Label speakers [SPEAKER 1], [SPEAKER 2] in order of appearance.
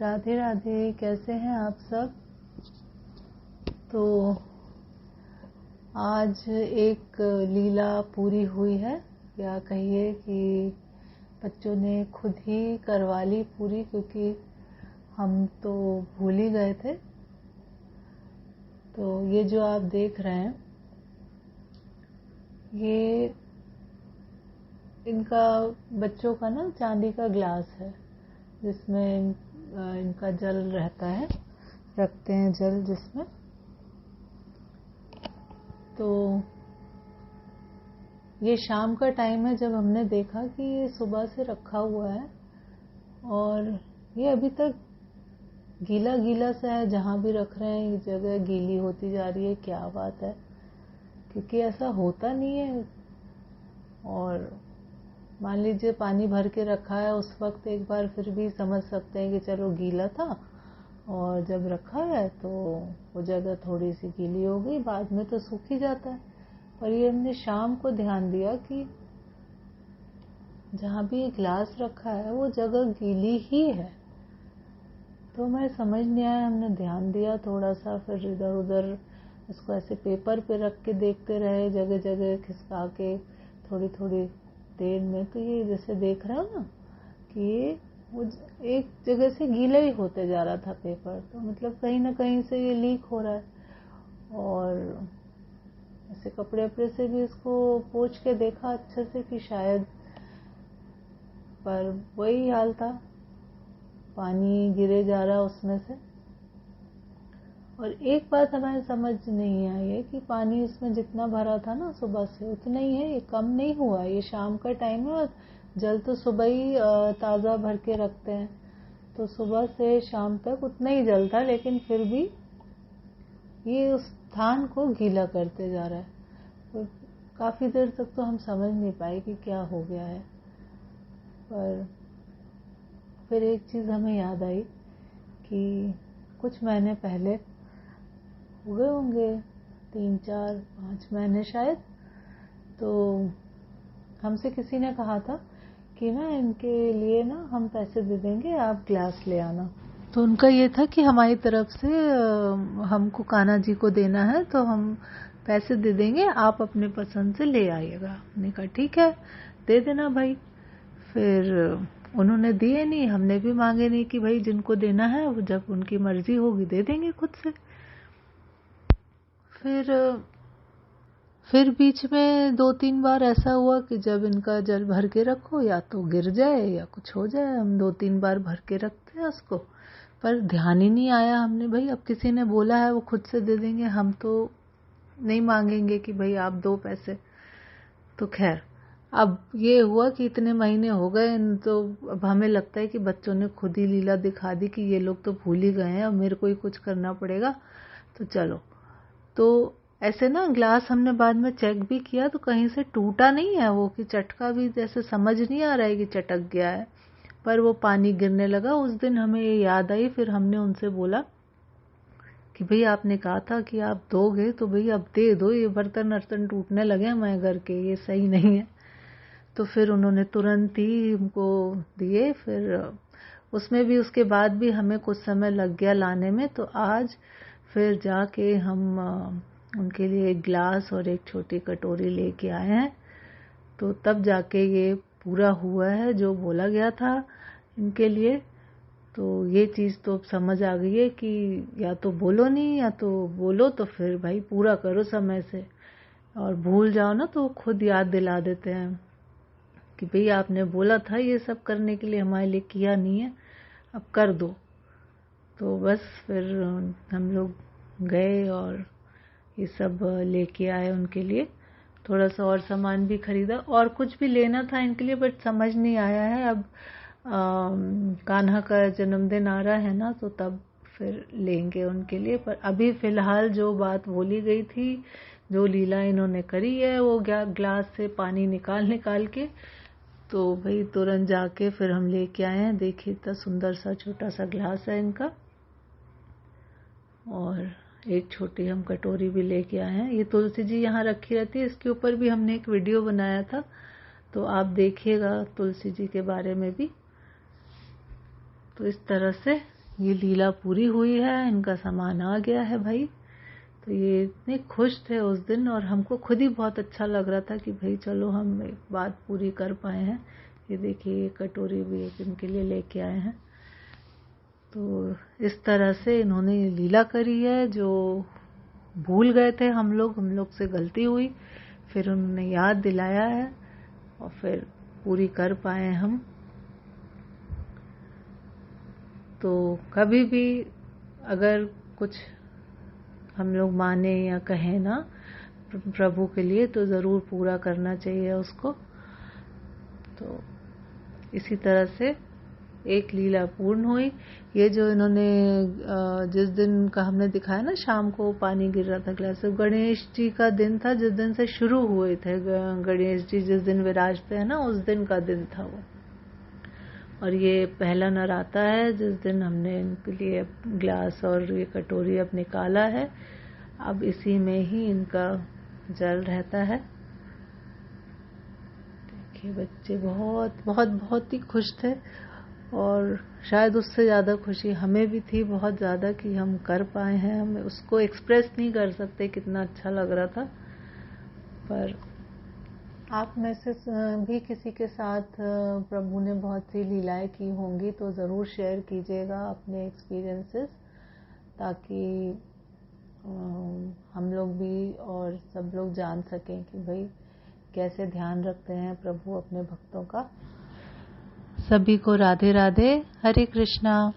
[SPEAKER 1] राधे राधे। कैसे हैं आप सब। तो आज एक लीला पूरी हुई है, या कहिए कि बच्चों ने खुद ही करवा ली पूरी, क्योंकि हम तो भूल ही गए थे। तो ये जो आप देख रहे हैं, ये इनका बच्चों का ना चांदी का ग्लास है, जिसमें इनका जल रहता है, रखते हैं जल जिसमें। तो ये शाम का टाइम है जब हमने देखा कि ये सुबह से रखा हुआ है और ये अभी तक गीला गीला सा है। जहाँ भी रख रहे हैं ये जगह गीली होती जा रही है। क्या बात है, क्योंकि ऐसा होता नहीं है। और मान लीजिए पानी भर के रखा है, उस वक्त एक बार फिर भी समझ सकते हैं कि चलो गीला था, और जब रखा है तो वो जगह थोड़ी सी गीली हो गई, बाद में तो सूख ही जाता है। पर ये हमने शाम को ध्यान दिया कि जहाँ भी ये ग्लास रखा है वो जगह गीली ही है। तो मैं समझ नहीं आया, हमने ध्यान दिया थोड़ा सा, फिर इधर उधर इसको ऐसे पेपर पे रख के देखते रहे, जगह जगह खिसका के थोड़ी थोड़ी देर में। तो ये जैसे देख रहे हो ना कि ये वो एक जगह से गीला ही होते जा रहा था पेपर, तो मतलब कहीं ना कहीं से ये लीक हो रहा है। और ऐसे कपड़े वपड़े से भी इसको पोंछ के देखा अच्छे से कि शायद, पर वही हाल था, पानी गिरे जा रहा उसमें से। और एक बात हमें समझ नहीं आई है कि पानी इसमें जितना भरा था ना सुबह से उतना ही है, ये कम नहीं हुआ। ये शाम का टाइम है और जल तो सुबह ही ताज़ा भर के रखते हैं, तो सुबह से शाम तक उतना ही जल था, लेकिन फिर भी ये उस स्थान को गीला करते जा रहा है। तो काफ़ी देर तक तो हम समझ नहीं पाए कि क्या हो गया है। पर फिर एक चीज़ हमें याद आई कि कुछ महीने पहले हुए होंगे, 3 4 5 महीने शायद, तो हमसे किसी ने कहा था कि ना इनके लिए ना हम पैसे दे देंगे, आप ग्लास ले आना। तो उनका ये था कि हमारी तरफ से हमको कान्हा जी को देना है, तो हम पैसे दे देंगे, आप अपने पसंद से ले आइएगा। हमने कहा ठीक है, दे देना भाई। फिर उन्होंने दिए नहीं, हमने भी मांगे नहीं कि भाई जिनको देना है वो जब उनकी मर्जी होगी दे देंगे खुद से। फिर बीच में 2 3 बार ऐसा हुआ कि जब इनका जल भर के रखो या तो गिर जाए या कुछ हो जाए। हम 2 3 बार भर के रखते हैं उसको, पर ध्यान ही नहीं आया। हमने भाई अब किसी ने बोला है वो खुद से दे देंगे, हम तो नहीं मांगेंगे कि भाई आप दो पैसे। तो खैर अब ये हुआ कि इतने महीने हो गए, तो अब हमें लगता है कि बच्चों ने खुद ही लीला दिखा दी कि ये लोग तो भूल ही गए हैं, अब मेरे को ही कुछ करना पड़ेगा। तो चलो, तो ऐसे ना ग्लास हमने बाद में चेक भी किया तो कहीं से टूटा नहीं है वो, कि चटका भी जैसे समझ नहीं आ रहा है कि चटक गया है, पर वो पानी गिरने लगा। उस दिन हमें ये याद आई, फिर हमने उनसे बोला कि भाई आपने कहा था कि आप दोगे, तो भाई अब दे दो, ये बर्तन वर्तन टूटने लगे हमारे घर के, ये सही नहीं है। तो फिर उन्होंने तुरंत ही हमको दिए। फिर उसमें भी उसके बाद भी हमें कुछ समय लग गया लाने में। तो आज फिर जाके हम उनके लिए एक ग्लास और एक छोटी कटोरी लेके आए हैं। तो तब जाके ये पूरा हुआ है जो बोला गया था इनके लिए। तो ये चीज़ तो समझ आ गई है कि या तो बोलो नहीं, या तो बोलो तो फिर भाई पूरा करो समय से, और भूल जाओ ना तो खुद याद दिला देते हैं कि भाई आपने बोला था ये सब करने के लिए, हमारे लिए किया नहीं है, अब कर दो। तो बस फिर हम लोग गए और ये सब लेके आए उनके लिए। थोड़ा सा और सामान भी खरीदा, और कुछ भी लेना था इनके लिए, बट समझ नहीं आया है। अब कान्हा का जन्मदिन आ रहा है ना, तो तब फिर लेंगे उनके लिए। पर अभी फ़िलहाल जो बात बोली गई थी, जो लीला इन्होंने करी है, वो ग्लास से पानी निकाल निकाल के, तो भाई तुरंत जाके फिर हम लेके आए हैं। देखिए इतना सुंदर सा छोटा सा ग्लास है इनका, और एक छोटी हम कटोरी भी लेके आए हैं। ये तुलसी जी यहाँ रखी रहती है, इसके ऊपर भी हमने एक वीडियो बनाया था, तो आप देखिएगा तुलसी जी के बारे में भी। तो इस तरह से ये लीला पूरी हुई है, इनका सामान आ गया है भाई। तो ये इतने खुश थे उस दिन, और हमको खुद ही बहुत अच्छा लग रहा था कि भाई चलो हम एक बात पूरी कर पाए हैं। ये देखिए, ये कटोरी भी एक इनके लिए लेके आए हैं। तो इस तरह से इन्होंने लीला करी है, जो भूल गए थे हम लोग से गलती हुई, फिर उन्होंने याद दिलाया है और फिर पूरी कर पाए हम। तो कभी भी अगर कुछ हम लोग माने या कहें ना प्रभु के लिए, तो ज़रूर पूरा करना चाहिए उसको। तो इसी तरह से एक लीला पूर्ण हुई। ये जो इन्होंने जिस दिन का हमने दिखाया ना, शाम को पानी गिर रहा था ग्लास से, गणेश जी का दिन था, जिस दिन से शुरू हुए थे। गणेश जी जिस दिन विराजते हैं ना, उस दिन का दिन था वो। और ये पहला नराता है जिस दिन हमने इनके लिए ग्लास और ये कटोरी अब निकाला है। अब इसी में ही इनका जल रहता है। देखिए, बच्चे बहुत बहुत बहुत ही खुश थे, और शायद उससे ज़्यादा खुशी हमें भी थी, बहुत ज़्यादा, कि हम कर पाए हैं। हम उसको एक्सप्रेस नहीं कर सकते कितना अच्छा लग रहा था। पर आप में से भी किसी के साथ प्रभु ने बहुत सी लीलाएं की होंगी, तो ज़रूर शेयर कीजिएगा अपने एक्सपीरियंसेस, ताकि हम लोग भी और सब लोग जान सकें कि भाई कैसे ध्यान रखते हैं प्रभु अपने भक्तों का। सभी को राधे राधे, हरे कृष्णा।